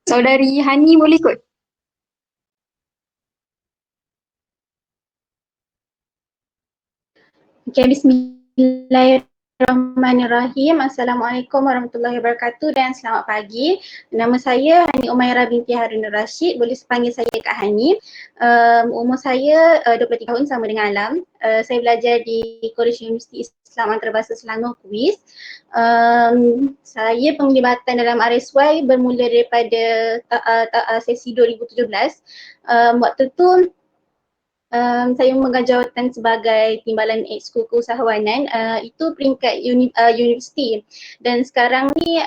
Saudari Hani boleh kot? Okay, bismillahirrahmanirrahim. Assalamualaikum warahmatullahi wabarakatuh dan selamat pagi. Nama saya Hani Umairah binti Harun Rashid. Boleh panggil saya Kak Hani. Umur saya 23 tahun sama dengan Alam. Saya belajar di College Universiti Islam Antarabangsa Selangor, Kuis. Saya penglibatan dalam RSY bermula daripada sesi 2017. Waktu tu saya memegang jawatan sebagai timbalan ekskul keusahawanan, itu peringkat universiti, dan sekarang ni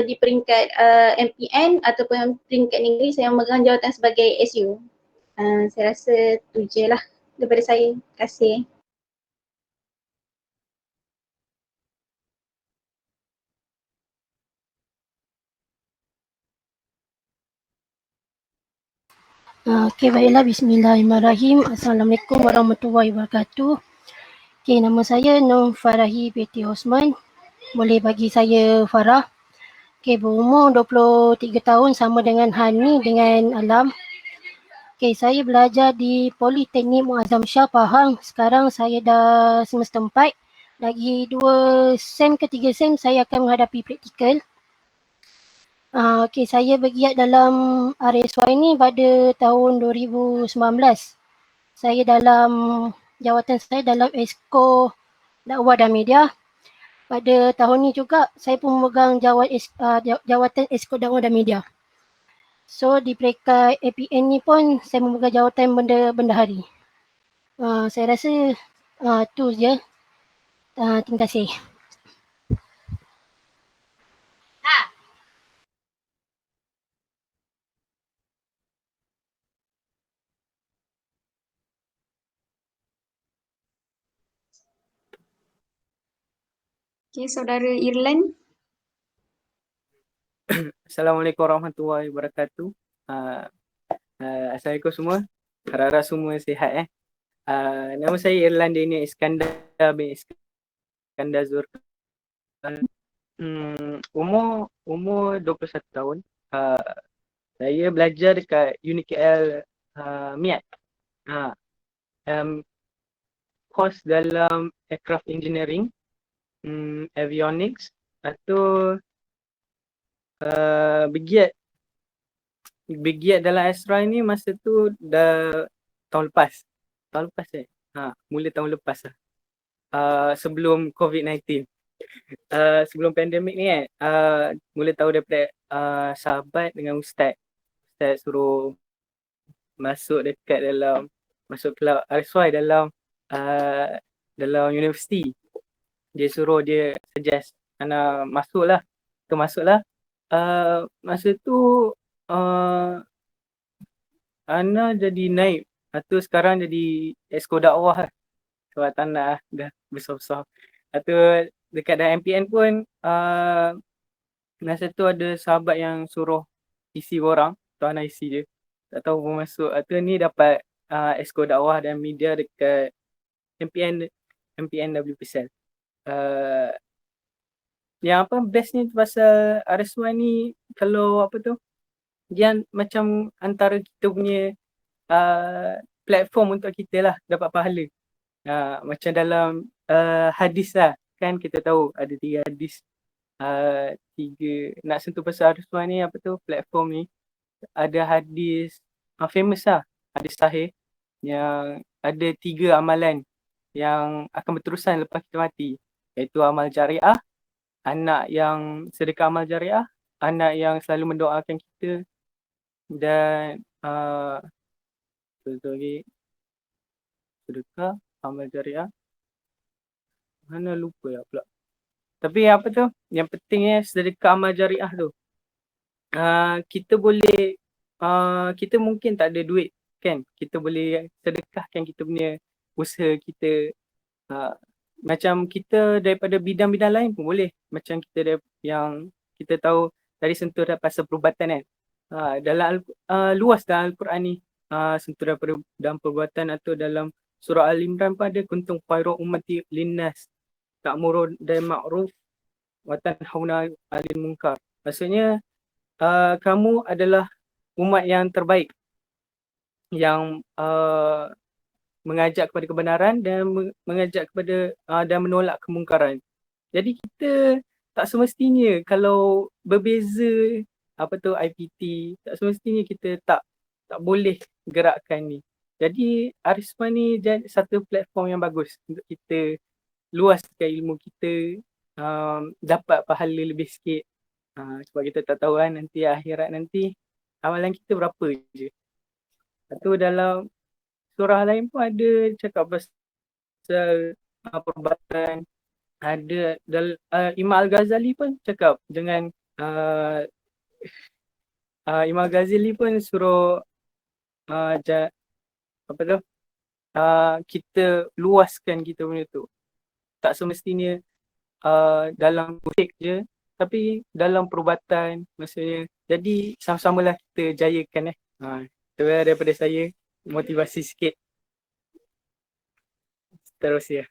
di peringkat MPN ataupun peringkat negeri saya memegang jawatan sebagai SU. Saya rasa tu je lah daripada saya. Terima kasih. Okey, baiklah. Bismillahirrahmanirrahim. Assalamualaikum warahmatullahi wabarakatuh. Okey, nama saya Nur Farahi binti Osman. Boleh bagi saya Farah. Okey, berumur 23 tahun sama dengan Hani dengan Alam. Okey, saya belajar di Politeknik Muazzam Shah Pahang. Sekarang saya dah semester 4. Lagi 2 sem ke 3 sem saya akan menghadapi praktikal. Okey, saya bergiat dalam RSY ni pada tahun 2019. Saya dalam jawatan saya dalam Esko Dakwah dan Media. Pada tahun ni juga saya pun memegang jawatan Esko Dakwah dan Media. So di peringkat APN ni pun saya memegang jawatan bendahari. Saya rasa tu je. Terima kasih. Okay, saudara Irlan. Assalamualaikum warahmatullahi wabarakatuh. Assalamualaikum semua. Harap-harap semua sihat Nama saya Irlan Daniel Iskandar bin Iskandar Zulkarnain. Umur 21 tahun. Saya belajar dekat UniKL MIAT. Course dalam Aircraft Engineering, Avionics atau bergiat dalam Astra ni masa tu dah tahun lepas mula tahun lepas lah. Sebelum COVID-19, sebelum pandemik ni mula tahu daripada sahabat dengan Ustaz suruh masuk kelab RSY dalam universiti. Dia suggest Ana masuklah. Masa tu Ana jadi naib. Atau sekarang jadi Esko Dakwah lah. Sebab tak nak dah besar-besar. Atau dekat dalam MPN pun masa tu ada sahabat yang suruh isi orang. Tu Ana isi je. Tak tahu pun masuk. Atau ni dapat Esko Dakwah dan Media dekat MPN WPSL. Yang apa best ni pasal RSY ni, kalau apa tu, dia macam antara kita punya platform untuk kita lah dapat pahala. Macam dalam hadis lah, kan kita tahu ada 3 hadis. 3 nak sentuh pasal RSY ni, apa tu, platform ni. Ada hadis famous lah, hadis sahih yang ada 3 amalan yang akan berterusan lepas kita mati, iaitu amal jariah, anak yang sedekah amal jariah, anak yang selalu mendoakan kita, dan betul lagi sedekah amal jariah, mana lupa ya pula. Tapi apa tu, yang pentingnya sedekah amal jariah tu, kita boleh kita mungkin tak ada duit kan, kita boleh sedekahkan kita punya usaha kita. Macam kita daripada bidang-bidang lain pun boleh. Macam kita yang kita tahu tadi sentuh dah pasal perubatan kan. Dalam luas dalam Al-Quran ni, sentuh daripada dalam perubatan atau dalam surah Al-Imran pun ada, kuntum khairu ummati linnas ta'murun bil ma'ruf wa tanhauna 'anil munkar. Maksudnya kamu adalah umat yang terbaik yang mengajak kepada kebenaran dan mengajak kepada dan menolak kemungkaran. Jadi kita tak semestinya kalau berbeza IPT, tak semestinya kita tak boleh gerakkan ni. Jadi Arisman ni jadi satu platform yang bagus untuk kita luaskan ilmu kita, dapat pahala lebih sikit. Sebab kita tak tahu kan nanti akhirat nanti amalan kita berapa je. Lepas tu dalam surah lain pun ada cakap pasal perubatan. Ada Imam Al-Ghazali pun cakap dengan Imam Al-Ghazali pun suruh kita luaskan kita punya tu. Tak semestinya dalam musik je, tapi dalam perubatan maksudnya. Jadi sama-samalah kita jayakan itu daripada saya, motivasi sikit. Terus ya.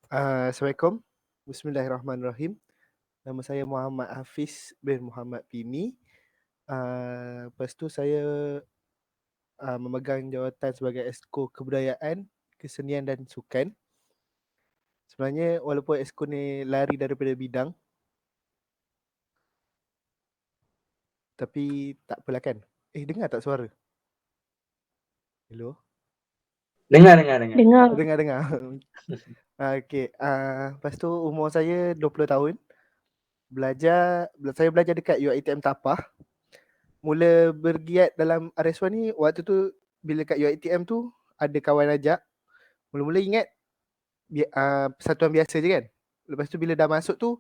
Assalamualaikum. Bismillahirrahmanirrahim. Nama saya Muhammad Hafiz bin Muhammad Pini. Lepas tu saya memegang jawatan sebagai Exco Kebudayaan, Kesenian dan Sukan. Sebenarnya walaupun Exco ni lari daripada bidang, tapi tak apalah kan. Dengar tak suara? Hello? Dengar. Dengar. Okey. Lepas tu umur saya 20 tahun. Saya belajar dekat UiTM Tapah. Mula bergiat dalam RS1 ni waktu tu bila kat UiTM tu ada kawan ajak. Mula-mula ingat persatuan biasa je kan. Lepas tu bila dah masuk tu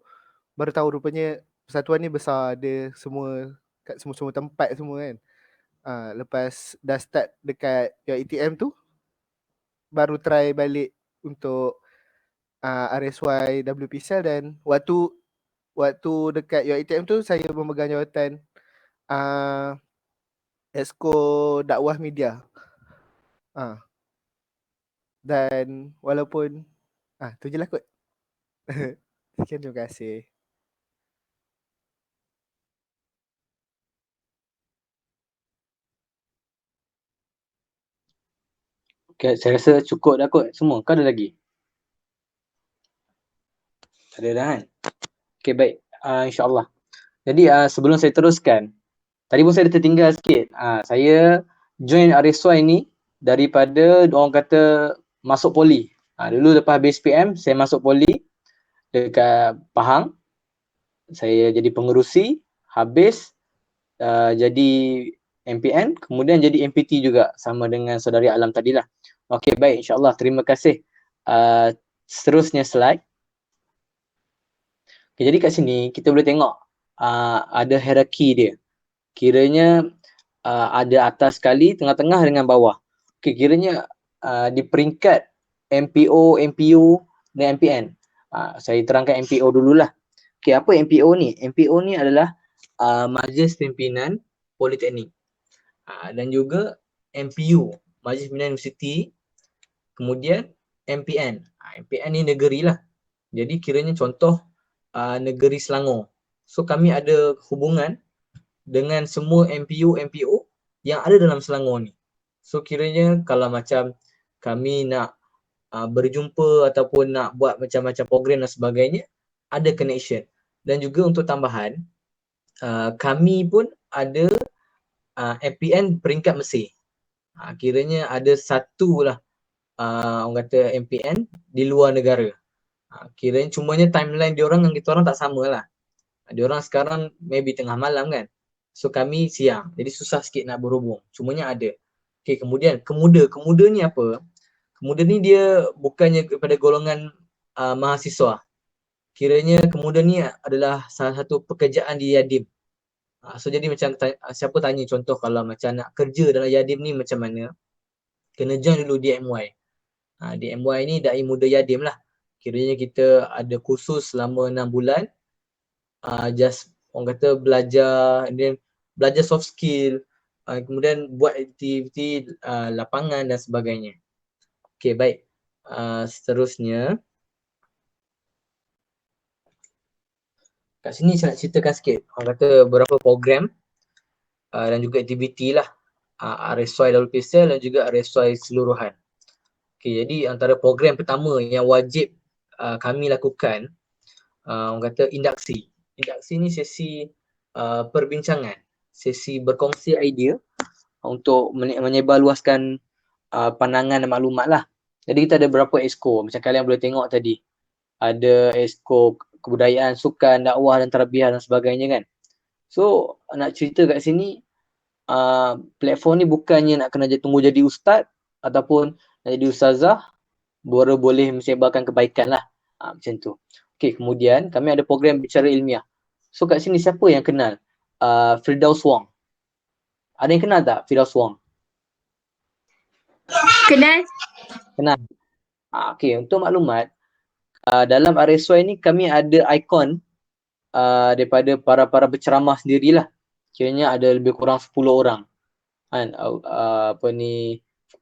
baru tahu rupanya persatuan ni besar, ada semua kat semua tempat semua kan. Lepas dah start dekat UiTM tu baru try balik untuk RSY WP Cell, dan waktu dekat UiTM tu saya memegang jawatan Exco Dakwah Media. Dan walaupun tu je lah kot. Sekian, terima kasih. Okay, saya rasa cukup dah kot semua. Kau ada lagi? Ada dah kan? Okay, baik. InsyaAllah. Jadi sebelum saya teruskan, tadi pun saya dah tertinggal sikit. Saya join RSY ni daripada orang kata masuk poli. Dulu lepas habis PM, saya masuk poli dekat Pahang. Saya jadi pengerusi, habis jadi MPN, kemudian jadi MPT juga sama dengan saudari Alam tadilah. Okey, baik, insyaAllah. Terima kasih. Seterusnya slide. Okay, jadi kat sini kita boleh tengok ada hierarki dia. Kiranya ada atas sekali, tengah-tengah dengan bawah. Okay, kiranya di peringkat MPO, MPU dan MPN. Saya terangkan MPO dululah. Okay, apa MPO ni? MPO ni adalah Majlis Pimpinan Politeknik. Dan juga MPU, Majlis Pimpinan Universiti. Kemudian MPN. MPN ni negeri lah. Jadi kiranya contoh negeri Selangor. So kami ada hubungan dengan semua MPU, MPO yang ada dalam Selangor ni. So kiranya kalau macam kami nak berjumpa ataupun nak buat macam-macam program dan sebagainya, ada connection. Dan juga untuk tambahan, kami pun ada MPN peringkat Mesir. Kiranya ada satu lah orang kata MPN di luar negara. Kiranya cumanya timeline diorang dengan kita orang tak sama lah. Diorang sekarang maybe tengah malam kan. So kami siang. Jadi susah sikit nak berhubung. Cumanya ada. Okay, kemudian Kemuda ni apa? Kemuda ni dia bukannya kepada golongan mahasiswa. Kiranya Kemuda ni adalah salah satu pekerjaan di Yadim. So jadi macam siapa tanya contoh kalau macam nak kerja dalam Yadim ni macam mana? Kena join dulu DMY. DMY ni Dai Muda Yadim lah. Kiranya kita ada kursus selama 6 bulan. Just orang kata belajar, dan belajar soft skill, kemudian buat aktiviti lapangan dan sebagainya. Okey, baik. Seterusnya, kat sini saya nak ceritakan sikit. Orang kata beberapa program dan juga aktiviti lah. RSY WPSL dan juga RSY keseluruhan. Okey, jadi antara program pertama yang wajib kami lakukan, orang kata induksi. Induksi ni sesi perbincangan, sesi berkongsi idea untuk menyebarluaskan pandangan dan maklumat lah. Jadi kita ada beberapa exco, macam kalian boleh tengok tadi. Ada exco kebudayaan, sukan, dakwah dan tarbiyah dan sebagainya kan. So nak cerita kat sini, platform ni bukannya nak kena tunggu jadi ustaz ataupun nak jadi ustazah baru boleh menyebarkan kebaikan lah. Macam tu. Okey, kemudian kami ada program bicara ilmiah. So kat sini siapa yang kenal Firdaus Wong? Ada yang kenal tak Firdaus Wong? Kenal? Kenal. Okey, untuk maklumat, dalam RSY ni kami ada ikon daripada para berceramah sendirilah. Kiranya ada lebih kurang 10 orang. Kan,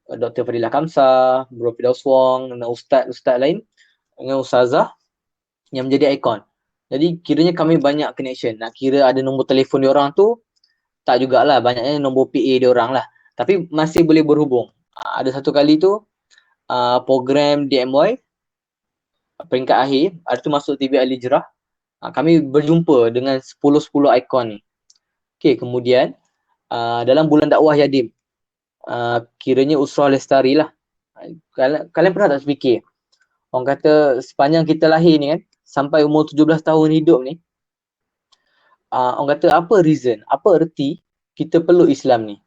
Dr. Fadilah Kamsah, Bro Firdaus Wong, dan ustaz lain dengan ustazah yang menjadi ikon. Jadi kiranya kami banyak connection. Nak kira ada nombor telefon diorang tu, tak jugalah, banyaknya nombor PA diorang lah. Tapi masih boleh berhubung. Ada satu kali tu, program DMY, peringkat akhir, ada tu masuk TV Al Hijrah. Kami berjumpa dengan 10 ikon ni. Okay, kemudian dalam bulan dakwah Yadim, kiranya Usrah Lestari lah. Kalian pernah tak fikir, orang kata sepanjang kita lahir ni kan, sampai umur 17 tahun hidup ni, orang kata apa reason, apa erti kita peluk Islam ni?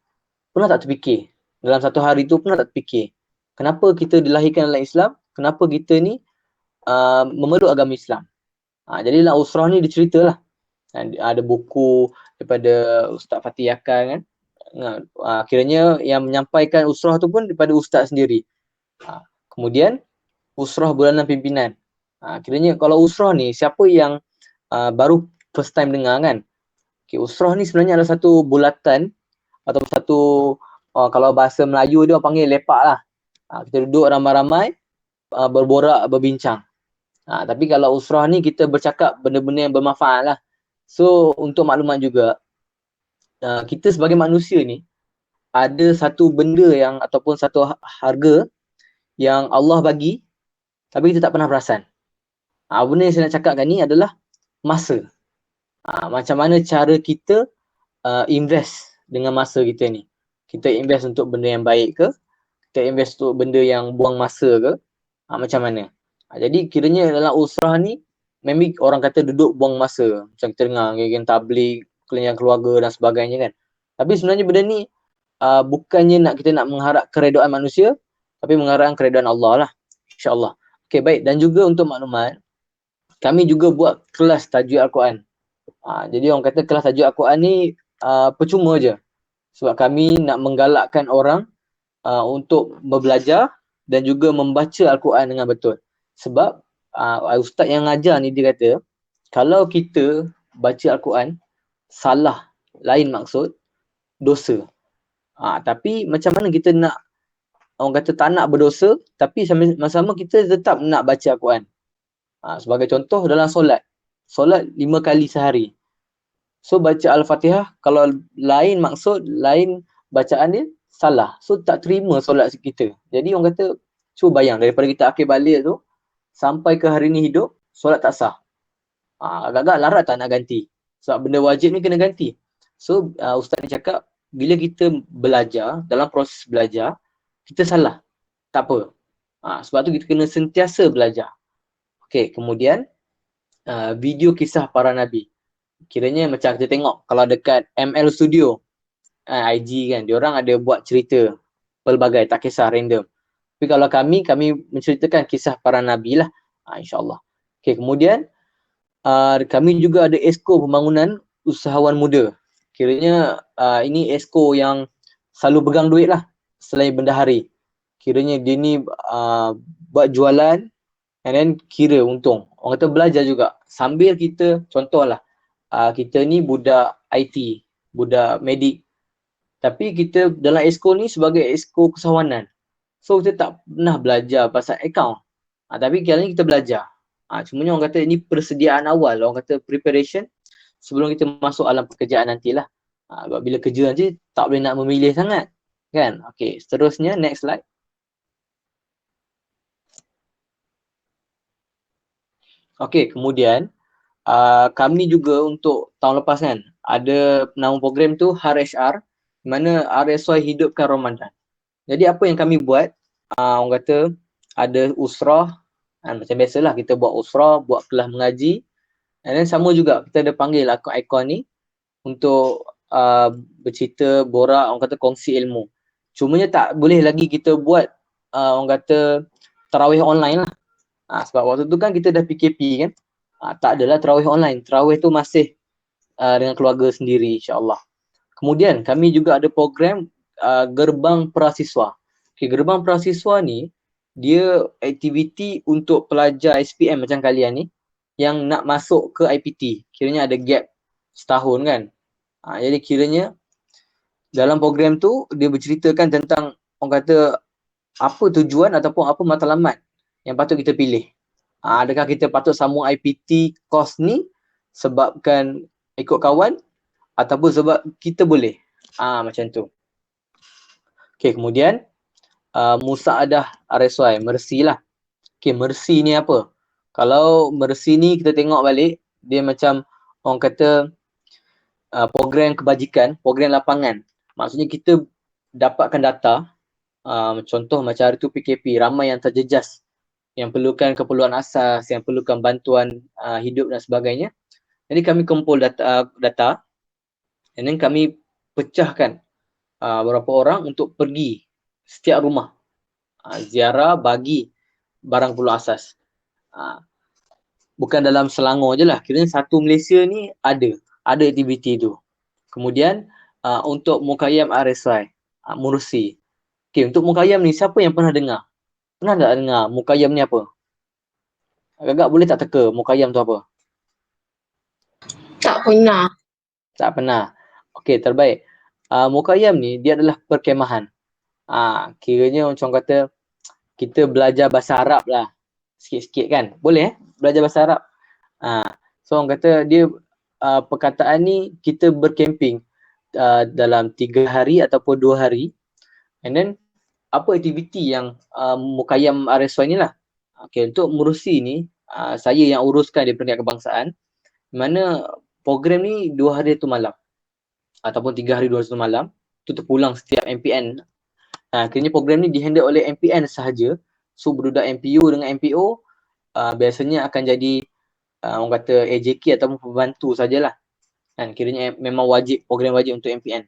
Pernah tak terfikir? Dalam satu hari tu pernah tak terfikir? Kenapa kita dilahirkan dalam Islam? Kenapa kita ni memeluk agama Islam? Jadi dalam Usrah ni diceritalah. Ada buku daripada Ustaz Fatih Yakan kan. Kiranya yang menyampaikan Usrah tu pun daripada Ustaz sendiri. Kemudian Usrah bulanan pimpinan. Kiranya kalau Usrah ni siapa yang baru first time dengar kan. Okay, Usrah ni sebenarnya adalah satu bulatan atau satu kalau bahasa Melayu dia panggil lepak lah. Kita duduk ramai-ramai berborak, berbincang. Tapi kalau Usrah ni kita bercakap benda-benda yang bermanfaat lah. So untuk maklumat juga, kita sebagai manusia ni ada satu benda yang ataupun satu harga yang Allah bagi tapi kita tak pernah perasan. Benda yang saya nak cakapkan ni adalah masa. Macam mana cara kita invest dengan masa kita ni. Kita invest untuk benda yang baik ke? Kita invest untuk benda yang buang masa ke? Macam mana? Jadi kiranya dalam Usrah ni memang orang kata duduk buang masa. Macam kita dengar geng tabligh, kelenjar keluarga dan sebagainya kan. Tapi sebenarnya benda ni bukannya kita nak mengharap keredaan manusia, tapi mengharapkan keredaan Allah lah. InsyaAllah. Okay, baik. Dan juga untuk maklumat, kami juga buat kelas tajwid Al-Quran. Jadi orang kata kelas tajwid Al-Quran ni percuma je. Sebab kami nak menggalakkan orang untuk belajar dan juga membaca Al-Quran dengan betul. Sebab ustaz yang ngajar ni dia kata, kalau kita baca Al-Quran salah, lain maksud, dosa. Tapi macam mana kita nak, orang kata tak nak berdosa, tapi sama-sama kita tetap nak baca Al-Quran. Sebagai contoh dalam solat 5 kali sehari. So baca Al-Fatihah, kalau lain maksud, lain bacaan dia, salah. So tak terima solat kita. Jadi orang kata, cuba bayang daripada kita akhir balik tu, sampai ke hari ni hidup, solat tak sah. Agak-agak larat tak nak ganti. Sebab benda wajib ni kena ganti. So ustaz ni cakap, bila kita belajar, dalam proses belajar, kita salah. Tak apa. Sebab tu kita kena sentiasa belajar. Okay, kemudian video kisah para Nabi. Kiranya macam kita tengok kalau dekat ML Studio, IG kan, diorang ada buat cerita pelbagai, tak kisah random. Tapi kalau kami menceritakan kisah para Nabi lah, insyaAllah. Okay, kemudian kami juga ada Esko Pembangunan Usahawan Muda. Kiranya ini Esko yang selalu pegang duit lah selain bendahari. Kiranya dia ni buat jualan and then kira untung. Orang kata belajar juga. Sambil kita, contohlah, kita ni budak IT. budak medik. Tapi kita dalam exco ni sebagai exco kesawanan. So kita tak pernah belajar pasal account. Tapi kali ni kita belajar. Cumanya orang kata ini persediaan awal, orang kata preparation sebelum kita masuk alam pekerjaan nantilah. Bila kerja nanti tak boleh nak memilih sangat. Kan? Okey, seterusnya next slide. Okey, kemudian kami juga untuk tahun lepas kan ada nama program tu HRHR, di mana RSY Hidupkan Ramadan. Jadi apa yang kami buat, orang kata ada usrah, macam biasalah kita buat usrah, buat kelas mengaji, dan sama juga kita ada panggil ikon ni untuk bercerita, borak, orang kata kongsi ilmu. Cumanya tak boleh lagi kita buat orang kata tarawih online lah. Sebab waktu tu kan kita dah PKP kan. Tak adalah tarawih online. Tarawih tu masih dengan keluarga sendiri insya-Allah. Kemudian kami juga ada program Gerbang Prasiswa. Okay, Gerbang Prasiswa ni dia aktiviti untuk pelajar SPM macam kalian ni yang nak masuk ke IPT. Kiranya ada gap setahun kan. Jadi kiranya dalam program tu dia berceritakan tentang orang kata apa tujuan ataupun apa matlamat yang patut kita pilih. Adakah kita patut sambung IPT course ni sebabkan ikut kawan ataupun sebab kita boleh. Macam tu. Okey, kemudian Musaadah RSY, Mercy lah. Okey, Mercy ni apa? Kalau Mercy ni kita tengok balik, dia macam orang kata program kebajikan, program lapangan. Maksudnya kita dapatkan data, contoh macam hari tu PKP, ramai yang terjejas, yang perlukan keperluan asas, yang perlukan bantuan hidup dan sebagainya. Jadi kami kumpul data and then kami pecahkan berapa orang untuk pergi setiap rumah ziarah bagi barang perlu asas. Bukan dalam Selangor je lah, kiranya satu Malaysia ni ada aktiviti tu. Kemudian untuk Mukayyam RSY, Mursi. Okay, untuk Mukayyam ni siapa yang pernah dengar? Pernah tak dengar Mukayyam ni apa? Agak-agak boleh tak teka Mukayyam tu apa? Tak pernah. Tak pernah. Okey, terbaik. Mukayyam ni dia adalah perkemahan. Kiranya macam kata kita belajar bahasa Arab lah sikit-sikit kan. Boleh belajar bahasa Arab. So orang kata dia perkataan ni kita berkemping dalam 3 hari ataupun 2 hari. And then apa aktiviti yang Mukayyam RSY ni lah. Okey, untuk Mursi ni saya yang uruskan di peringkat kebangsaan, di mana program ni 2 hari 1 malam ataupun 3 hari 2 malam tu terpulang setiap MPN. Akhirnya program ni dihandle oleh MPN sahaja. So budak MPU dengan MPO biasanya akan jadi orang kata AJK ataupun pembantu sajalah. Kan kiranya memang wajib, program wajib untuk MPN.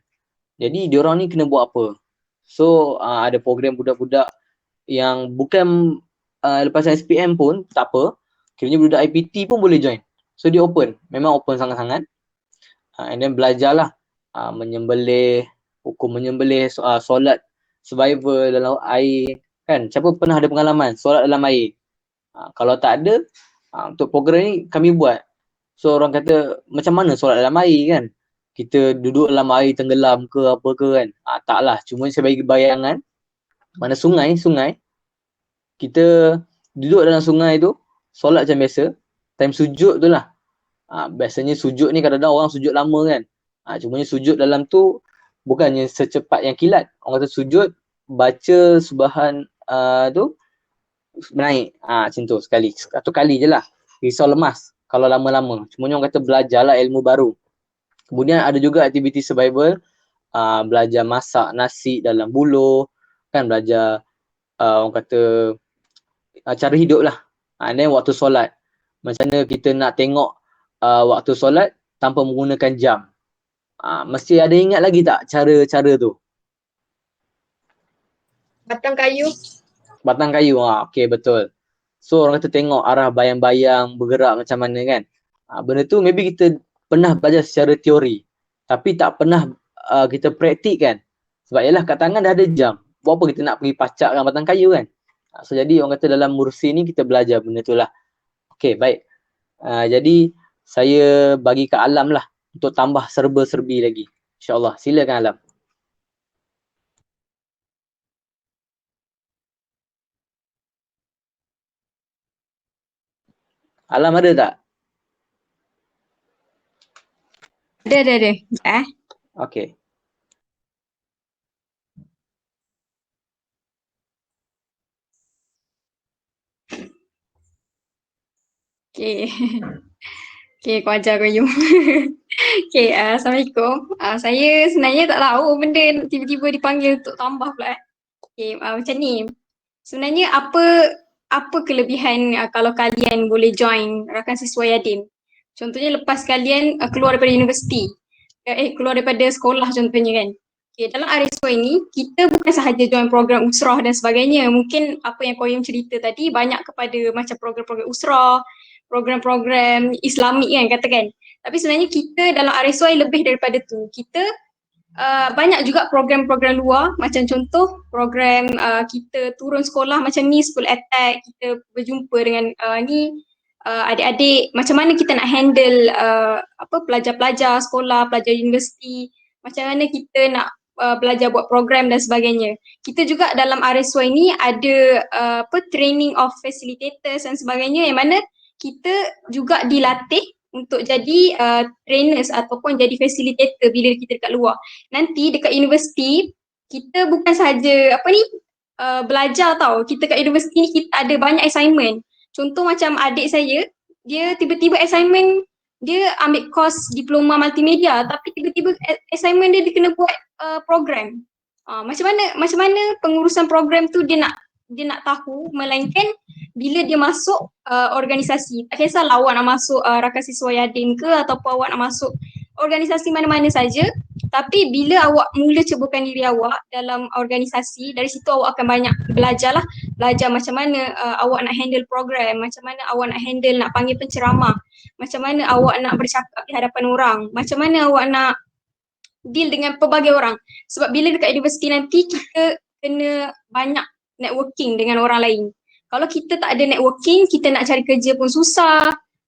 Jadi diorang ni kena buat apa? So ada program budak-budak yang bukan lepasan SPM pun tak apa. Kiranya budak IPT pun boleh join. So dia open, memang open sangat-sangat. And then belajarlah menyembelih, hukum menyembelih, solat survival dalam air. Kan, siapa pernah ada pengalaman solat dalam air? Kalau tak ada, untuk program ni kami buat. So orang kata macam mana solat dalam air kan? Kita duduk dalam air tenggelam ke apa ke kan? Taklah, cuma saya bagi bayangan mana sungai, kita duduk dalam sungai tu, solat macam biasa, time sujud tu lah. Biasanya sujud ni kadang-kadang orang sujud lama kan. Cumanya sujud dalam tu bukannya secepat yang kilat. Orang kata sujud, baca subhan tu naik. Macam tu sekali. Satu kali je lah. Risau lemas kalau lama-lama. Cumanya orang kata belajarlah ilmu baru. Kemudian ada juga aktiviti survival, belajar masak nasi dalam buluh, kan, belajar orang kata cara hidup lah. And then waktu solat, macam mana kita nak tengok waktu solat tanpa menggunakan jam. Mesti ada ingat lagi tak cara-cara tu? Batang kayu. Batang kayu, okey betul. So orang kata tengok arah bayang-bayang bergerak macam mana kan. Benda tu maybe kita pernah belajar secara teori, tapi tak pernah kita praktik kan. Sebab yalah kat tangan dah ada jam. Buat apa kita nak pergi pacakkan batang kayu kan. So jadi orang kata dalam Mursi ni kita belajar benda tu lah. Okey, baik. Jadi saya bagi ke Alam lah untuk tambah serba-serbi lagi. InsyaAllah. Silakan Alam. Alam ada tak? Ada. Okey. Okay. Okay, kau ajar kau you. Okay, Assalamualaikum. Saya sebenarnya tak tahu benda tiba-tiba dipanggil untuk tambah pula. Okay, macam ni. Sebenarnya apa kelebihan kalau kalian boleh join rakan siswa Yadim? Contohnya lepas kalian keluar daripada universiti. Keluar daripada sekolah contohnya kan. Okay, dalam RSY ini, kita bukan sahaja join program usrah dan sebagainya. Mungkin apa yang Koyum cerita tadi banyak kepada macam program-program usrah, program-program Islamik kan katakan. Tapi sebenarnya kita dalam RSY lebih daripada tu. Kita banyak juga program-program luar, macam contoh program kita turun sekolah macam ni, school attack, kita berjumpa dengan adik-adik, macam mana kita nak handle pelajar-pelajar sekolah, pelajar universiti, macam mana kita nak belajar buat program dan sebagainya. Kita juga dalam RSY ni ada training of facilitators dan sebagainya, yang mana kita juga dilatih untuk jadi trainers ataupun jadi facilitator bila kita dekat luar. Nanti dekat universiti kita bukan sahaja belajar tau. Kita kat universiti ni kita ada banyak assignment. Contoh macam adik saya, dia tiba-tiba assignment dia ambil course diploma multimedia, tapi tiba-tiba assignment dia kena buat program. Macam mana pengurusan program tu dia nak tahu, melainkan bila dia masuk organisasi. Tak kisahlah awak nak masuk rakan siswa Yadim ke ataupun awak nak masuk organisasi mana-mana saja, tapi bila awak mula ceburkan diri awak dalam organisasi, dari situ awak akan banyak belajar macam mana awak nak handle program, macam mana awak nak handle nak panggil penceramah, macam mana awak nak bercakap di hadapan orang, macam mana awak nak deal dengan pelbagai orang. Sebab bila dekat universiti nanti kita kena banyak networking dengan orang lain. Kalau kita tak ada networking, kita nak cari kerja pun susah.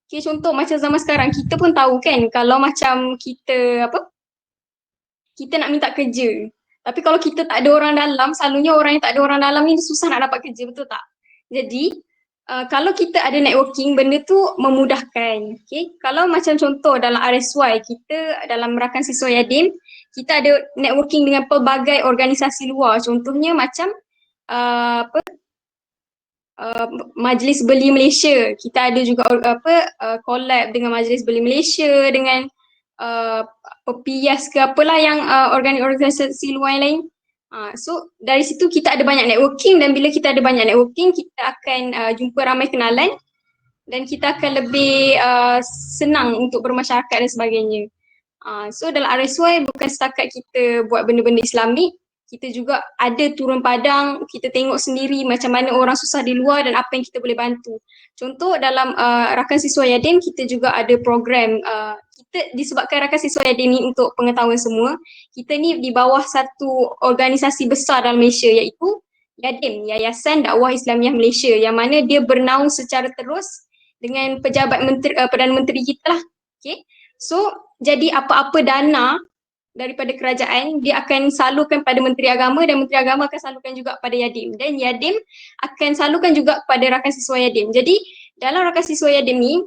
Okay, contoh macam zaman sekarang, kita pun tahu kan kalau macam kita nak minta kerja. Tapi kalau kita tak ada orang dalam, selalunya orang yang tak ada orang dalam ni susah nak dapat kerja, betul tak? Jadi, kalau kita ada networking, benda tu memudahkan. Okay? Kalau macam contoh dalam RSY, kita dalam rakan siswa Yadim, kita ada networking dengan pelbagai organisasi luar. Contohnya macam Majlis Beli Malaysia. Kita ada juga collab dengan Majlis Beli Malaysia, dengan PIAS ke apalah yang organisasi luar yang lain. So dari situ kita ada banyak networking, dan bila kita ada banyak networking, kita akan jumpa ramai kenalan dan kita akan lebih senang untuk bermasyarakat dan sebagainya. So dalam RSY bukan setakat kita buat benda-benda Islamik, kita juga ada turun padang, kita tengok sendiri macam mana orang susah di luar dan apa yang kita boleh bantu. Contoh dalam rakan siswa Yadim, kita juga ada program, kita disebabkan rakan siswa Yadim ni untuk pengetahuan semua, kita ni di bawah satu organisasi besar dalam Malaysia, iaitu Yadim, Yayasan Dakwah Islamiah Malaysia, yang mana dia bernaung secara terus dengan pejabat Perdana Menteri kita lah. Okay? So jadi apa-apa dana daripada kerajaan, dia akan salurkan pada Menteri Agama, dan Menteri Agama akan salurkan juga pada Yadim, dan Yadim akan salurkan juga kepada rakan siswa Yadim. Jadi dalam rakan siswa Yadim ni,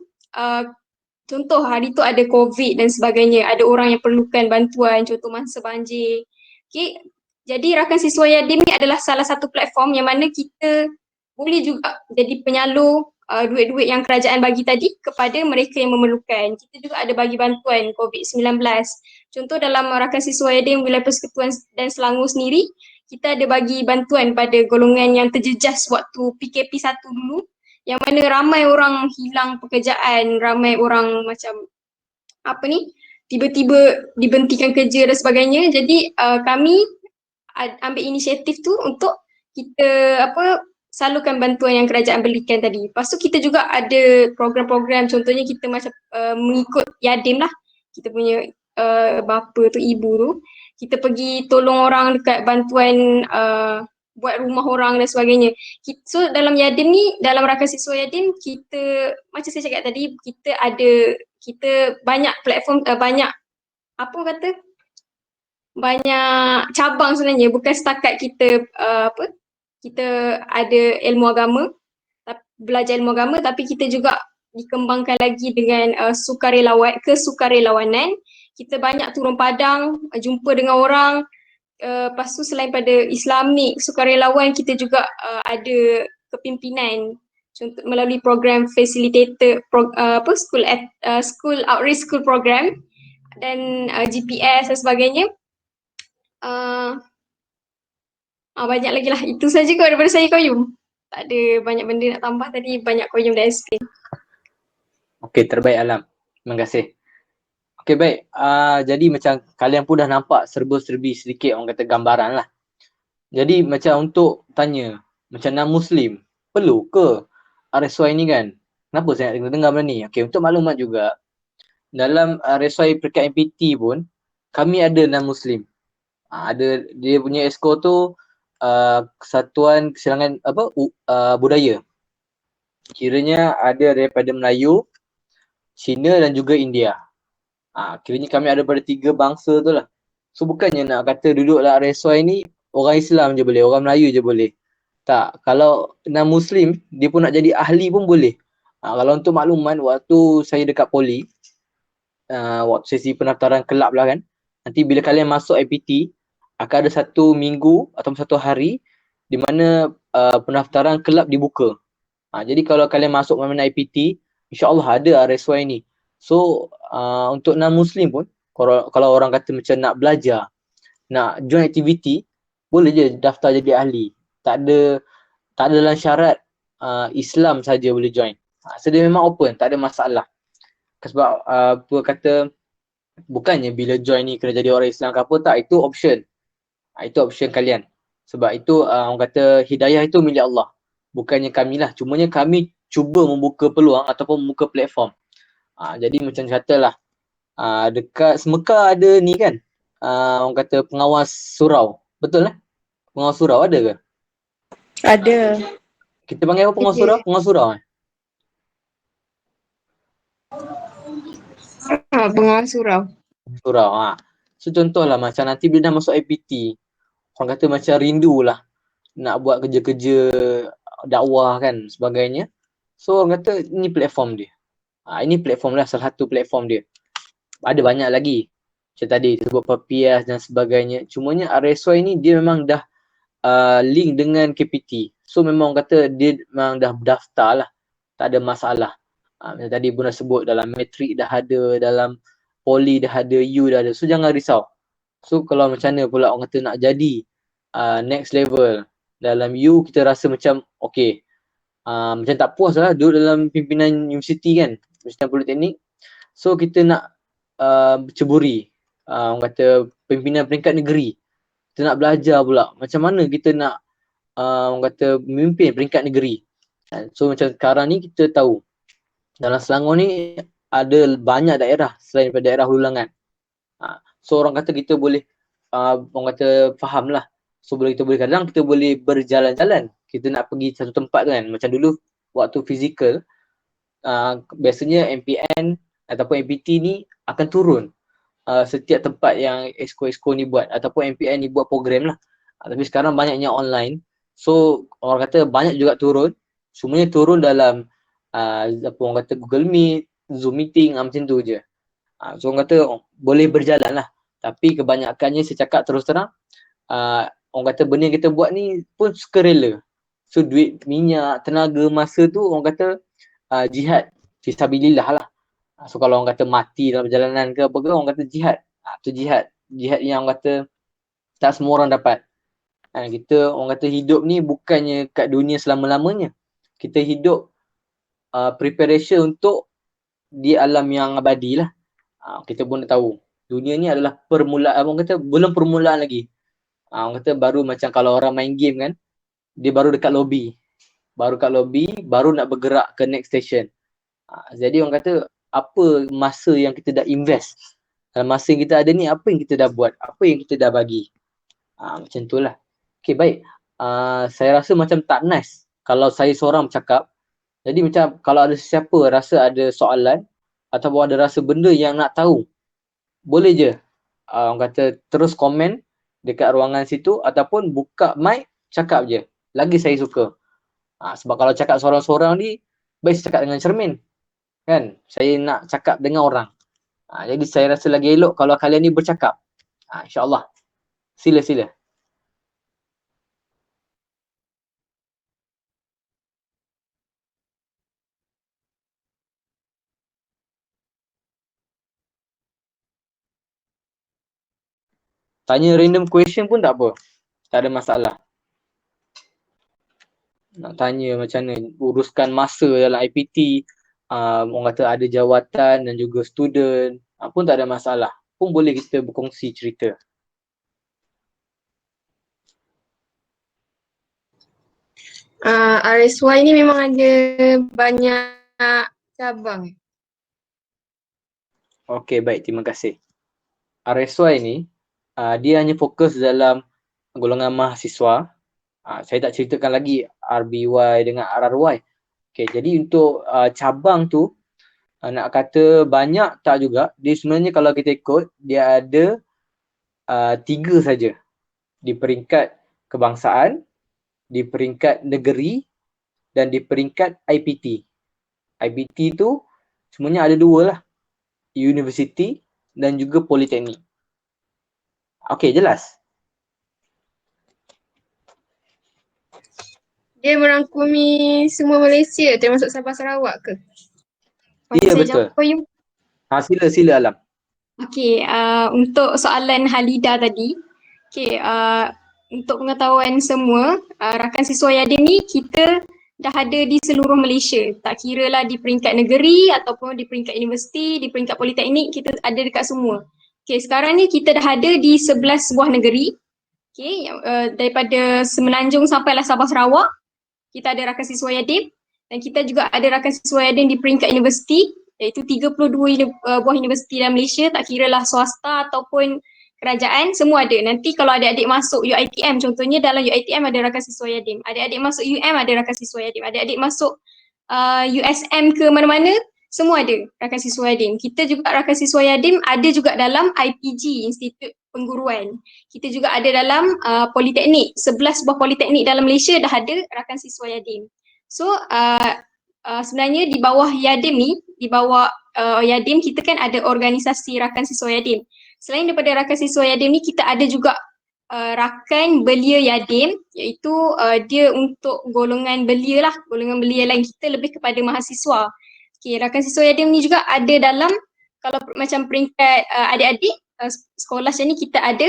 contoh hari tu ada COVID dan sebagainya, ada orang yang perlukan bantuan, contoh masa banjir. Okay. Jadi rakan siswa Yadim ni adalah salah satu platform yang mana kita boleh juga jadi penyalur duit-duit yang kerajaan bagi tadi kepada mereka yang memerlukan. Kita juga ada bagi bantuan COVID-19. Contoh dalam rakan siswa Yadim Wilayah Persekutuan dan Selangor sendiri, kita ada bagi bantuan pada golongan yang terjejas waktu PKP 1 dulu, yang mana ramai orang hilang pekerjaan, ramai orang macam tiba-tiba dibentikan kerja dan sebagainya. Jadi kami ambil inisiatif tu untuk kita salurkan bantuan yang kerajaan berikan tadi. Lepas tu kita juga ada program-program, contohnya kita macam mengikut Yadim lah. Kita punya bapa tu, ibu tu. Kita pergi tolong orang dekat bantuan buat rumah orang dan sebagainya. So dalam Yadim ni, dalam rakan siswa Yadim, kita macam saya cakap tadi, kita banyak platform, banyak banyak cabang sebenarnya, bukan setakat kita kita ada ilmu agama, belajar ilmu agama, tapi kita juga dikembangkan lagi dengan kesukarelawanan. Kita banyak turun padang, jumpa dengan orang. Lepas tu selain pada Islamik sukarelawan, kita juga ada kepimpinan, contoh melalui program facilitator school outreach school program dan GPS dan sebagainya. Banyak lagi lah. Itu saja kot daripada saya, Qayyum. Tak ada banyak benda nak tambah tadi, banyak Qayyum dah explain. Okey, terbaik Alam. Terima kasih. Okey, baik. Jadi macam kalian pun dah nampak serba-serbi sedikit orang kata gambaran lah. Jadi macam untuk tanya, macam non-Muslim, perlu ke RSY ni kan? Kenapa saya nak dengar benda ni? Okey, untuk maklumat juga, dalam RSY peringkat MPT pun, kami ada non-Muslim. Ada dia punya esko tu Kesatuan Kesilangan Budaya. Kiranya ada daripada Melayu, Cina dan juga India. Kiranya kami ada pada 3 bangsa tu lah. So bukannya nak kata duduklah RSY ni orang Islam je boleh, orang Melayu je boleh. Tak, kalau non-Muslim dia pun nak jadi ahli pun boleh. Kalau untuk makluman, waktu saya dekat Poli, waktu sesi pendaftaran kelab lah kan, nanti bila kalian masuk IPT, akan ada 1 minggu atau 1 hari di mana pendaftaran kelab dibuka. Jadi kalau kalian masuk mana-mana IPT, insyaAllah ada RSY ni. So untuk non-Muslim pun, kalau orang kata macam nak belajar, nak join aktiviti, boleh je daftar jadi ahli. Tak ada dalam syarat Islam saja boleh join. So dia memang open, tak ada masalah. Sebab apa kata, bukannya bila join ni kena jadi orang Islam ke apa, tak, itu option. Itu option kalian. Sebab itu orang kata hidayah itu milik Allah. Bukannya kami lah. Cumanya kami cuba membuka peluang ataupun membuka platform. Jadi macam katalah, dekat Semekar ada ni kan, orang kata pengawas surau. Betul lah? Pengawas surau ada ke? Ada. Kita panggil apa pengawas surau? Pengawas surau Pengawas surau. Surau. So contohlah macam nanti bila dah masuk IPT, orang kata macam rindulah nak buat kerja-kerja dakwah kan sebagainya. So orang kata ini platform dia. Ini platform lah, salah satu platform dia. Ada banyak lagi. Macam tadi sebut Papias dan sebagainya. Cumanya RSY ni dia memang dah link dengan KPT. So memang orang kata dia memang dah berdaftar lah. Tak ada masalah. Macam tadi pun dah sebut, dalam matrik dah ada, dalam poli dah ada, U dah ada. So jangan risau. So kalau macam mana pula orang kata nak jadi next level dalam U, kita rasa macam okay, macam tak puas lah duduk dalam pimpinan universiti kan, Universiti Politeknik. So kita nak ceburi orang kata pimpinan peringkat negeri. Kita nak belajar pula macam mana kita nak orang kata memimpin peringkat negeri. So macam sekarang ni kita tahu dalam Selangor ni ada banyak daerah selain daripada daerah Hulu Langat. So orang kata kita boleh orang kata faham lah. So kita boleh kadang kita boleh berjalan-jalan. Kita nak pergi satu tempat kan. Macam dulu waktu fizikal, biasanya MPN ataupun MPT ni akan turun setiap tempat yang esko-esko ni buat ataupun MPN ni buat program lah. Tapi sekarang banyaknya online. So orang kata banyak juga turun. Semuanya turun dalam apa orang kata Google Meet, Zoom meeting, macam tu je. So orang kata boleh berjalan lah. Tapi kebanyakannya saya cakap terus terang, orang kata benda yang kita buat ni pun sukarela. So duit, minyak, tenaga, masa tu orang kata jihad fisabilillah lah. So kalau orang kata mati dalam perjalanan ke apa ke, orang kata jihad. Tu jihad. Jihad yang orang kata tak semua orang dapat. Kita orang kata hidup ni bukannya kat dunia selama-lamanya. Kita hidup preparation untuk di alam yang abadi lah. Kita pun dah tahu dunia ni adalah permulaan, orang kata belum permulaan lagi. Orang kata baru macam kalau orang main game kan, dia baru dekat lobby. Baru nak bergerak ke next station. Jadi orang kata apa masa yang kita dah invest. Dalam masa yang kita ada ni, apa yang kita dah buat, apa yang kita dah bagi. Macam tu lah. Okay, baik. Saya rasa macam tak nice kalau saya seorang bercakap. Jadi macam kalau ada sesiapa rasa ada soalan ataupun ada rasa benda yang nak tahu, boleh je orang kata terus komen dekat ruangan situ ataupun buka mic cakap je. Lagi saya suka. Sebab kalau cakap seorang-seorang ni baik cakap dengan cermin. Kan? Saya nak cakap dengan orang. Jadi saya rasa lagi elok kalau kalian ni bercakap. InsyaAllah. Sila-sila. Tanya random question pun tak apa. Tak ada masalah. Nak tanya macam mana uruskan masa dalam IPT, orang kata ada jawatan dan juga student, pun tak ada masalah. Pun boleh kita berkongsi cerita. RSY ni memang ada banyak cabang. Okey, baik. Terima kasih. RSY ni, dia hanya fokus dalam golongan mahasiswa. Saya tak ceritakan lagi RBY dengan RRY. Okey, jadi untuk cabang tu, nak kata banyak tak juga. Dia sebenarnya kalau kita ikut, dia ada 3 saja. Di peringkat kebangsaan, di peringkat negeri dan di peringkat IPT. IPT tu sebenarnya ada 2 lah. University dan juga politeknik. Okey, jelas? Dia merangkumi semua Malaysia termasuk Sabah Sarawak ke? Ya, Saya betul. jawab for you. Sila Alam. Okey, untuk soalan Halida tadi, okey, untuk pengetahuan semua, rakan siswa Yadim ni kita dah ada di seluruh Malaysia. Tak kira lah di peringkat negeri ataupun di peringkat universiti, di peringkat politeknik, kita ada dekat semua. Okey, sekarang ni kita dah ada di 11 buah negeri. Okey, daripada Semenanjung sampailah Sabah Sarawak, kita ada rakan siswa Yadim dan kita juga ada rakan siswa Yadim di peringkat universiti, iaitu 32 buah universiti dalam Malaysia, tak kira lah swasta ataupun kerajaan, semua ada. Nanti kalau adik-adik masuk UiTM, contohnya dalam UiTM ada rakan siswa Yadim. Adik-adik masuk UM ada rakan siswa Yadim. Adik-adik masuk USM ke mana-mana, semua ada rakan siswa Yadim. Kita juga rakan siswa Yadim ada juga dalam IPG, Institut Pengguruan. Kita juga ada dalam politeknik. 11 buah politeknik dalam Malaysia dah ada rakan siswa Yadim. So sebenarnya di bawah Yadim ni, di bawah Yadim kita kan ada organisasi rakan siswa Yadim. Selain daripada rakan siswa Yadim ni, kita ada juga rakan belia Yadim, iaitu dia untuk golongan belia lah, golongan belia lain. Kita lebih kepada mahasiswa. Okay, rakan siswa Yadim ni juga ada dalam, kalau macam peringkat adik-adik sekolah macam ni, kita ada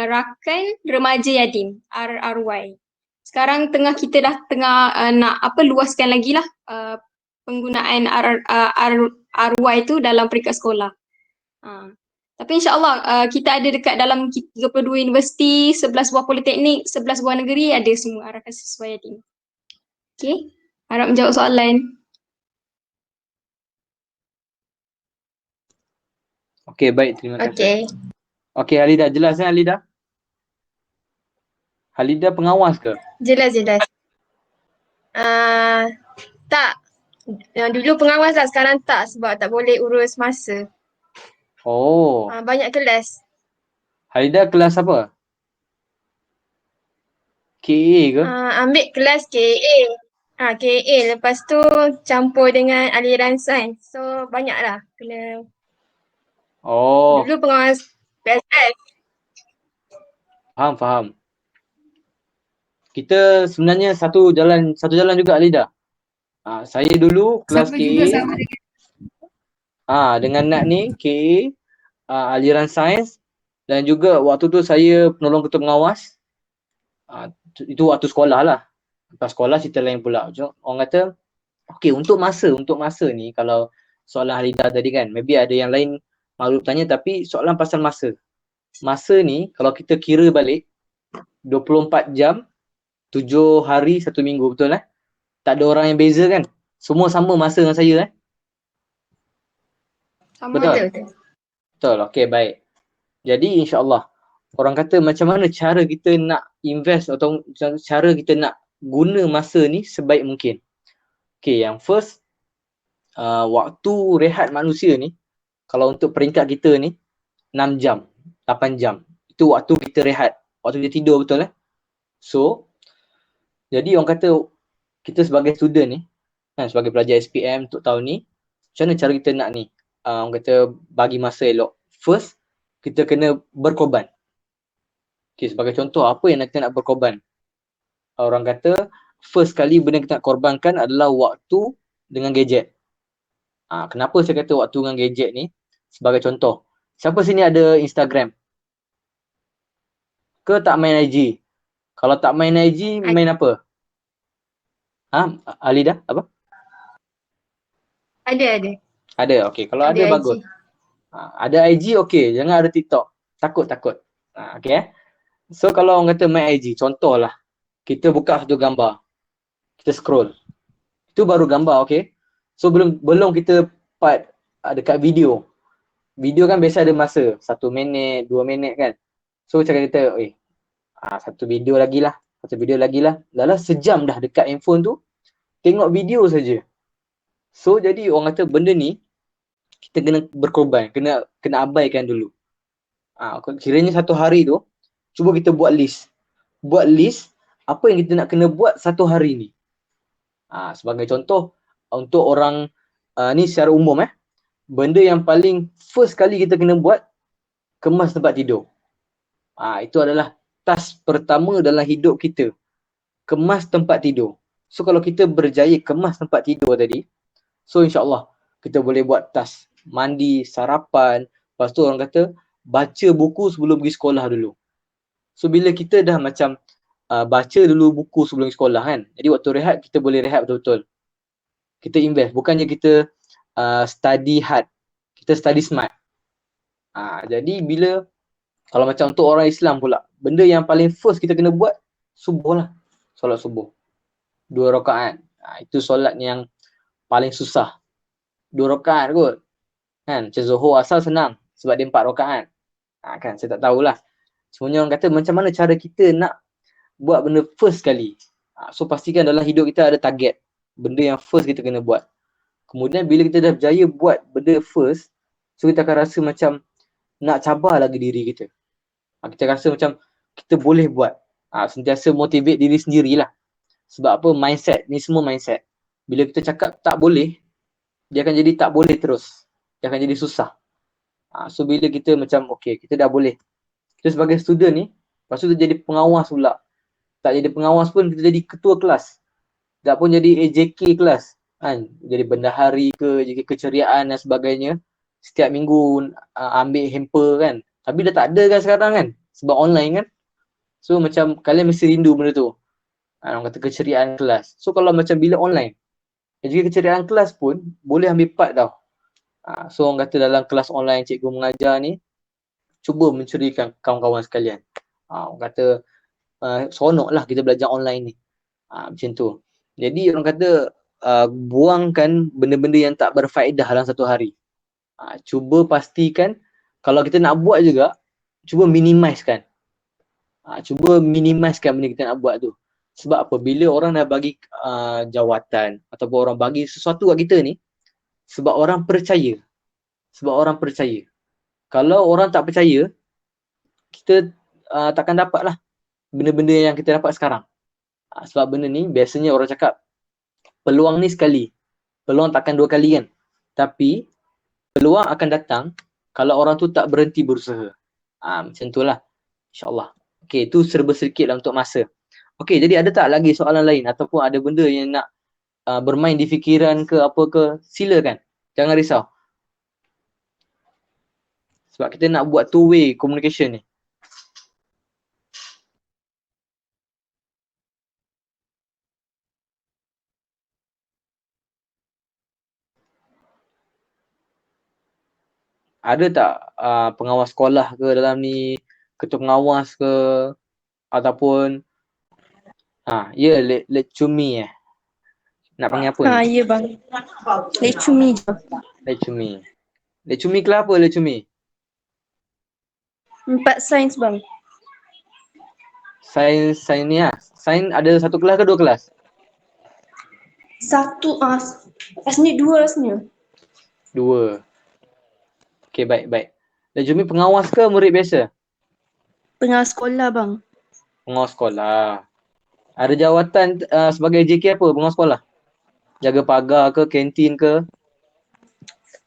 rakan remaja Yadim, RRY. Sekarang kita dah tengah nak luaskan lagi lah penggunaan RY tu dalam peringkat sekolah. Tapi insyaAllah kita ada dekat dalam 32 universiti, 11 buah politeknik, 11 buah negeri, ada semua rakan siswa Yadim. Okay, harap menjawab soalan. Okey, baik. Terima kasih. Okey, Halida. Jelas kan Halida? Halida pengawas ke? Jelas. Tak. Dulu pengawas lah, sekarang tak sebab tak boleh urus masa. Oh. Banyak kelas. Halida kelas apa? KA ke? Ambil kelas KA. KA, lepas tu campur dengan aliran sains. So banyaklah kena. Oh. Dulu pengawas PSS. Faham. Kita sebenarnya satu jalan juga Halida. Saya dulu kelas KA. Dengan Nat ni KA, aliran sains, dan juga waktu tu saya penolong ketua pengawas. Itu waktu sekolah lah. Lepas sekolah cerita lain pula. Orang kata, okey, untuk masa ni, kalau soalan Halida tadi kan, maybe ada yang lain malu tanya, tapi soalan pasal masa. Masa ni kalau kita kira balik 24 jam, 7 hari 1 minggu, betul lah? Tak ada orang yang beza kan? Semua sama masa dengan saya Sama. Betul, okey, baik. Jadi insyaAllah, orang kata macam mana cara kita nak invest atau cara kita nak guna masa ni sebaik mungkin. Okey, yang first, waktu rehat manusia ni, kalau untuk peringkat kita ni, 6 jam. 8 jam. Itu waktu kita rehat. Waktu kita tidur, betul So, jadi orang kata kita sebagai student ni, sebagai pelajar SPM untuk tahun ni, macam mana cara kita nak ni? Orang kata bagi masa elok. First, kita kena berkorban. Okay, sebagai contoh, apa yang kita nak berkorban? Orang kata, first kali benda yang kita nak korbankan adalah waktu dengan gadget. Kenapa saya kata waktu dengan gadget ni? Sebagai contoh, siapa sini ada Instagram? Ke tak main IG? Kalau tak main IG, main apa? Alida, apa? Ada. Ada, okey. Kalau ada IG. bagus. Ada IG, okey. Jangan ada TikTok. Takut. Okey. So, kalau orang kata main IG, contohlah. Kita buka satu gambar. Kita scroll. Itu baru gambar, okey. So, belum kita part dekat video. Video kan biasa ada masa. 1 minit, 2 minit kan. So, macam kita, satu video lagi lah. Dalam sejam dah dekat handphone tu, tengok video saja. So, jadi orang kata benda ni, kita kena berkorban, kena abaikan dulu. Kiranya satu hari tu, cuba kita buat list. Buat list, apa yang kita nak kena buat satu hari ni. Sebagai contoh, untuk orang ni secara umum benda yang paling first kali kita kena buat, kemas tempat tidur. Itu adalah task pertama dalam hidup kita. Kemas tempat tidur. So kalau kita berjaya kemas tempat tidur tadi, so insyaAllah kita boleh buat task mandi, sarapan, lepas tu orang kata baca buku sebelum pergi sekolah dulu. So bila kita dah macam baca dulu buku sebelum sekolah kan, jadi waktu rehat kita boleh rehat betul-betul. Kita invest, bukannya kita study hard, kita study smart. Jadi bila, kalau macam untuk orang Islam pula, benda yang paling first kita kena buat, subuh lah. Solat subuh. 2 rakaat. Itu solat yang paling susah. 2 rakaat kot. Kan, macam Zuhur asal senang. Sebab dia 4 rakaat. Kan, saya tak tahulah. Semuanya orang kata macam mana cara kita nak buat benda first kali. So pastikan dalam hidup kita ada target. Benda yang first kita kena buat. Kemudian bila kita dah berjaya buat benda first, so kita akan rasa macam nak cabar lagi diri kita. Kita rasa macam kita boleh buat. Sentiasa motivate diri sendirilah. Sebab apa? Mindset. Ni semua mindset. Bila kita cakap tak boleh, dia akan jadi tak boleh terus. Dia akan jadi susah. So bila kita macam okay, kita dah boleh. Kita sebagai student ni, lepas tu kita jadi pengawas pula. Tak jadi pengawas pun, kita jadi ketua kelas. Tak pun jadi AJK kelas. Kan? Jadi bendahari ke, AJK keceriaan dan sebagainya. Setiap minggu ambil hamper kan. Tapi dah tak ada kan sekarang kan. Sebab online kan. So macam kalian mesti rindu benda tu. Orang kata keceriaan kelas. So kalau macam bila online, AJK keceriaan kelas pun boleh ambil part tau. So orang kata dalam kelas online cikgu mengajar ni, cuba menceriakan kawan-kawan sekalian. Orang kata seronok lah kita belajar online ni. Macam tu. Jadi orang kata buangkan benda-benda yang tak berfaedah dalam satu hari. Cuba pastikan kalau kita nak buat juga, cuba minimizekan. Cuba minimizekan benda kita nak buat tu. Sebab apa? Bila orang dah bagi jawatan ataupun orang bagi sesuatu kat kita ni, sebab orang percaya. Kalau orang tak percaya, kita takkan dapat lah benda-benda yang kita dapat sekarang. Sebab benda ni biasanya orang cakap peluang ni sekali, peluang takkan 2 kali kan. Tapi peluang akan datang kalau orang tu tak berhenti berusaha. Macam tu lah, insyaAllah. Okay, itu serba sedikit lah untuk masa. Okay, jadi ada tak lagi soalan lain ataupun ada benda yang nak bermain di fikiran ke apa ke, silakan. Jangan risau. Sebab kita nak buat two-way communication ni. Ada tak pengawas sekolah ke dalam ni, ketua pengawas ke, ataupun ya, Lecumi nak panggil apa ni? Ya bang. Lecumi je. Lecumi kelas apa Lecumi? 4 sains bang. Sains ni lah. Sains ada 1 kelas ke 2 kelas? 1 rasanya 2 rasanya. 2. Okay, baik. Lecumi pengawas ke murid biasa? Pengawas sekolah bang. Pengawas sekolah. Ada jawatan sebagai JK apa pengawas sekolah? Jaga pagar ke, kantin ke?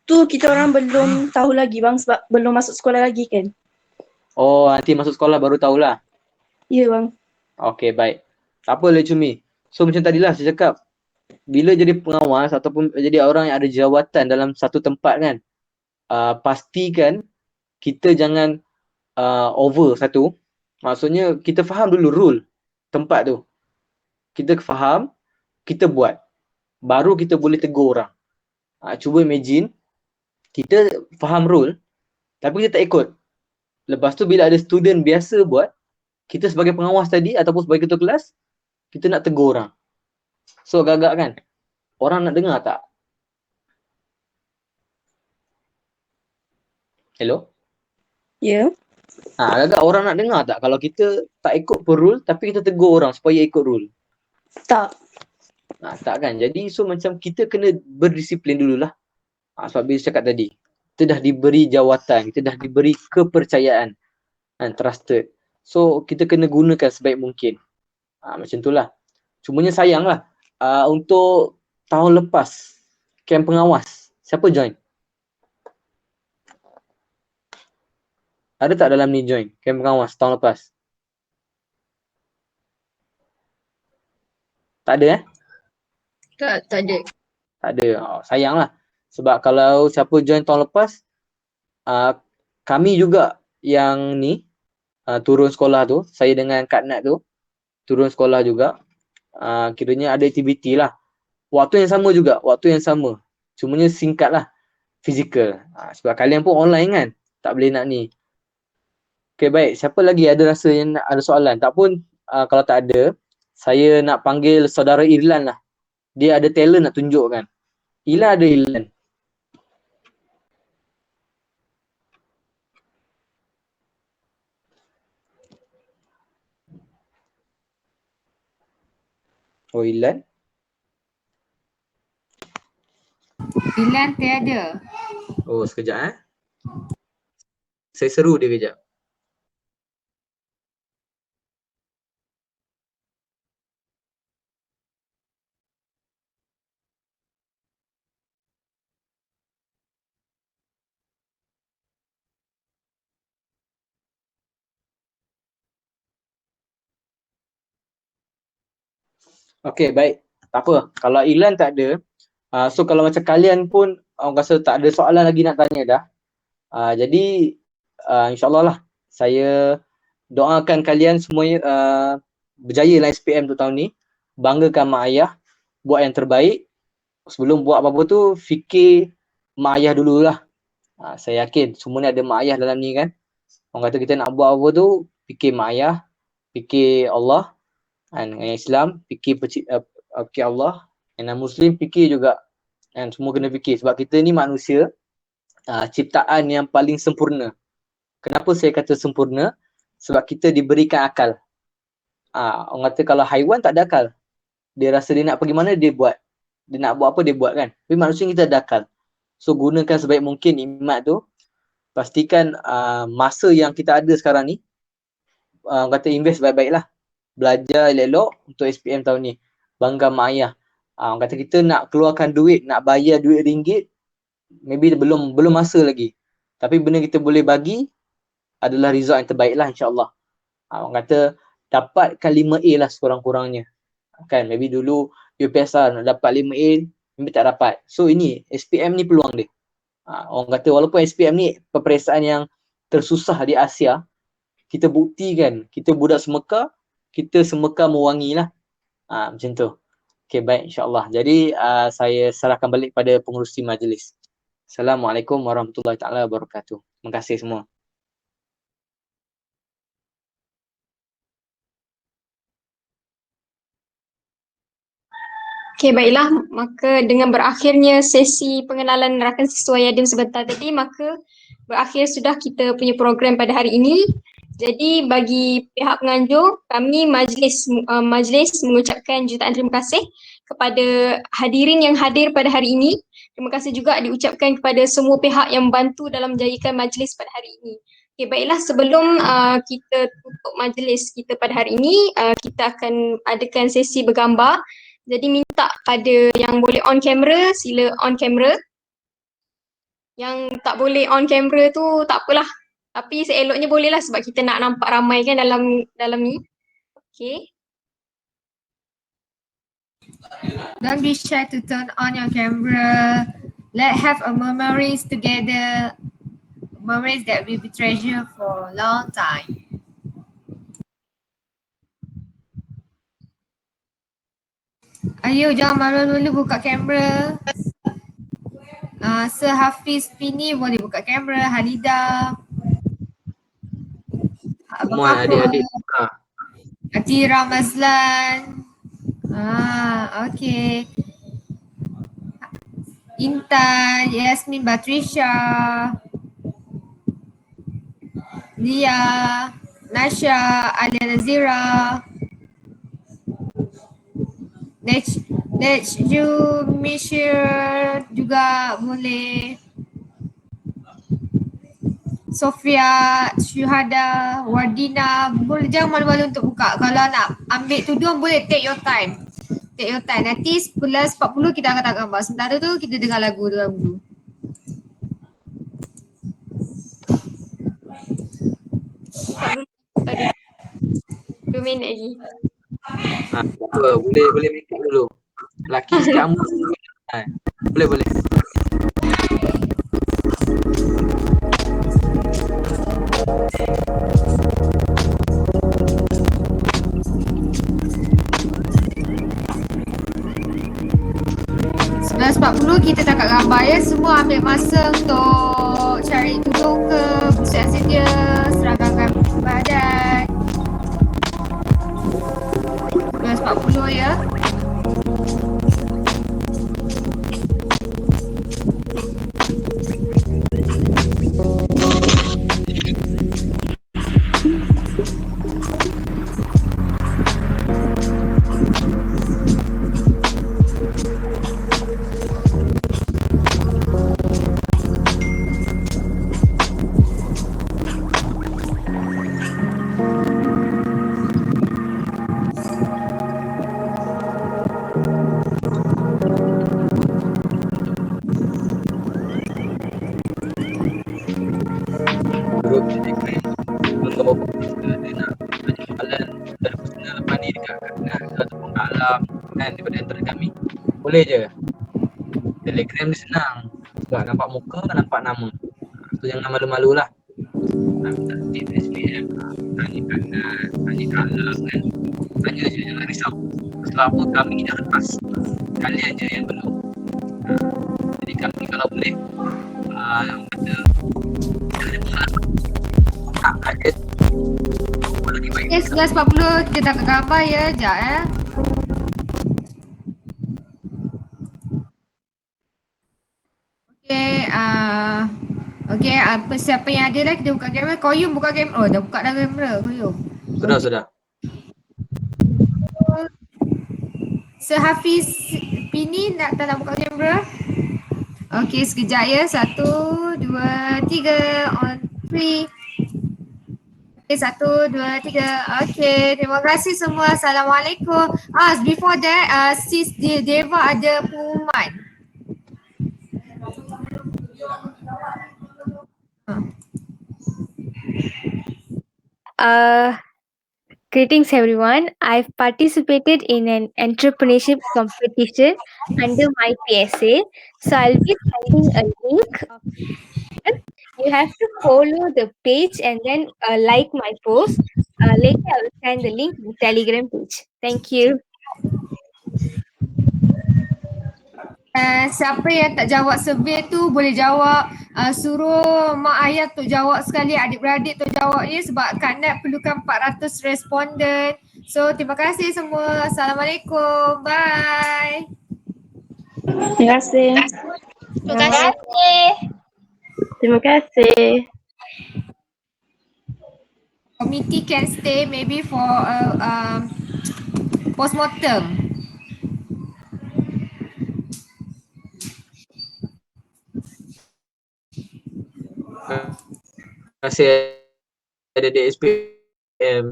Tu kita orang belum tahu lagi bang sebab belum masuk sekolah lagi kan. Oh, nanti masuk sekolah baru tahulah. Ya bang. Okey, baik. Tak apa Lecumi. So macam tadilah saya cakap, bila jadi pengawas ataupun jadi orang yang ada jawatan dalam satu tempat kan, pastikan kita jangan over satu. Maksudnya kita faham dulu rule tempat tu. Kita faham, kita buat. Baru kita boleh tegur orang. Cuba imagine, kita faham rule, tapi kita tak ikut. Lepas tu bila ada student biasa buat, kita sebagai pengawas tadi ataupun sebagai ketua kelas, kita nak tegur orang. So agak-agak kan, orang nak dengar tak? Hello? Ya. Agak-agak orang nak dengar tak kalau kita tak ikut per rule tapi kita tegur orang supaya ikut rule? Tak. Tak kan? Jadi so macam kita kena berdisiplin dululah. Sebab bila cakap tadi, kita dah diberi jawatan, kita dah diberi kepercayaan, trusted. So kita kena gunakan sebaik mungkin. Macam itulah. Cumanya sayanglah, untuk tahun lepas, camp pengawas, siapa join? Ada tak dalam ni join camp pengawas tahun lepas? Tak ada Tak ada. Tak ada. Sayanglah. Sebab kalau siapa join tahun lepas, kami juga yang ni turun sekolah tu, saya dengan Kak Nat tu turun sekolah juga. Kiranya ada aktiviti lah. Waktu yang sama juga, waktu yang sama. Cumanya singkat lah, fizikal. Sebab kalian pun online kan, tak boleh nak ni. Okay, baik. Siapa lagi ada rasa yang ada soalan? Tak pun, kalau tak ada, saya nak panggil saudara Irlan lah. Dia ada talent nak tunjukkan. Ila ada Irlan. Oh, Irlan. Ilan tiada. Oh, sekejap Saya seru dia kejap. Okay, baik. Tak apa. Kalau Ilan tak ada, so kalau macam kalian pun orang rasa tak ada soalan lagi nak tanya dah. Jadi insyaAllah lah saya doakan kalian semuanya berjaya dalam SPM tu tahun ni. Banggakan mak ayah, buat yang terbaik. Sebelum buat apa-apa tu, fikir mak ayah dululah. Saya yakin semua ni ada mak ayah dalam ni kan. Orang kata kita nak buat apa tu, fikir mak ayah, fikir Allah, yang Islam, fikir Allah, yang Muslim, fikir juga. Dan semua kena fikir sebab kita ni manusia, ciptaan yang paling sempurna. Kenapa saya kata sempurna? Sebab kita diberikan akal. Orang kata kalau haiwan tak ada akal. Dia rasa dia nak pergi mana, dia buat. Dia nak buat apa, dia buat kan. Tapi manusia kita ada akal. So gunakan sebaik mungkin nikmat tu. Pastikan masa yang kita ada sekarang ni, orang kata invest baik-baik lah. Belajar elok-elok untuk SPM tahun ni. Bangga mak ayah. Orang kata kita nak keluarkan duit, nak bayar duit ringgit, maybe belum masa lagi. Tapi benda kita boleh bagi adalah result yang terbaik lah insyaAllah. Orang kata dapatkan 5A lah sekurang-kurangnya. Kan, maybe dulu UPSR nak dapat 5A, maybe tak dapat. So ini, SPM ni peluang dia. Orang kata walaupun SPM ni peperiksaan yang tersusah di Asia, kita buktikan, kita budak semeka, kita semeka mewangi lah. Macam tu. Okay, baik insyaAllah. Jadi saya serahkan balik pada pengurusi majlis. Assalamualaikum warahmatullahi taala wabarakatuh. Terima kasih semua. Okay, baiklah. Maka dengan berakhirnya sesi pengenalan rakan siswa Yadim sebentar tadi, maka berakhir sudah kita punya program pada hari ini. Jadi bagi pihak penganjur, kami majlis mengucapkan jutaan terima kasih kepada hadirin yang hadir pada hari ini. Terima kasih juga diucapkan kepada semua pihak yang membantu dalam menjayakan majlis pada hari ini. Okay, baiklah sebelum kita tutup majlis kita pada hari ini, kita akan adakan sesi bergambar. Jadi minta pada yang boleh on camera, sila on camera. Yang tak boleh on camera tu tak apalah. Tapi seeloknya bolehlah sebab kita nak nampak ramai kan dalam ni. Okay. Don't be shy to turn on your camera. Let's have a memories together. Memories that will be treasured for a long time. Ayo jangan malu dulu buka kamera. Sir Hafiz Pini boleh buka kamera. Halida. Semua adik-adik. Atira Mazlan. Okay. Intan, Yasmin Batrisha. Lia, Nasha, Alia Nazira. Ju Mishir juga boleh. Sofia, Syuhada, Wardina, boleh jangan malu-malu untuk buka. Kalau nak ambil tudung boleh take your time. Take your time. Nanti 11.40 kita akan tak gambar. Sementara tu kita dengar lagu dulu. Tadi 2 minit lagi. Boleh make up dulu. Laki sikit ambut. Boleh. Kita tak kat gambar ya. Semua ambil masa untuk cari tudung ke, busa yang sedia, seragam badan. 11.40 ya. Boleh je. Telegram ni senang. Sebab nampak muka, nampak nama. Tu jangan malu-malu lah. Minta tip SPM, tanya kanan, tanya kalah kan. Tanya je, jangan risau. Selama kami dah lepas, kalian je yang belum. Jadi kami kalau boleh, yang ada tak ada. Lagi baik. 11.40 kita tak gambar ya. Sekejap Okay, siapa yang ada lah kita buka kamera. Koyum buka kamera. Oh, dah buka dah kamera Koyum. Sudah. Sir Hafiz Pini tak nak buka kamera? Okay, sekejap ya. 1, 2, 3 on 3. Okay, 1, 2, 3. Okay, terima kasih semua. Assalamualaikum. Before that, Sis Deva ada pengumuman. Greetings everyone. I've participated in an entrepreneurship competition under my PSA. So I'll be sending a link. You have to follow the page and then like my post. Later I will send the link to the Telegram page. Thank you. Siapa yang tak jawab survey tu boleh jawab, suruh mak ayah tu jawab sekali, adik-beradik tu jawab ya, sebab Kak Nat perlukan 400 responden. So terima kasih semua. Assalamualaikum. Bye. Terima kasih. Terima kasih. Committee can stay maybe for postmortem. Terima kasih adik-adik SPM.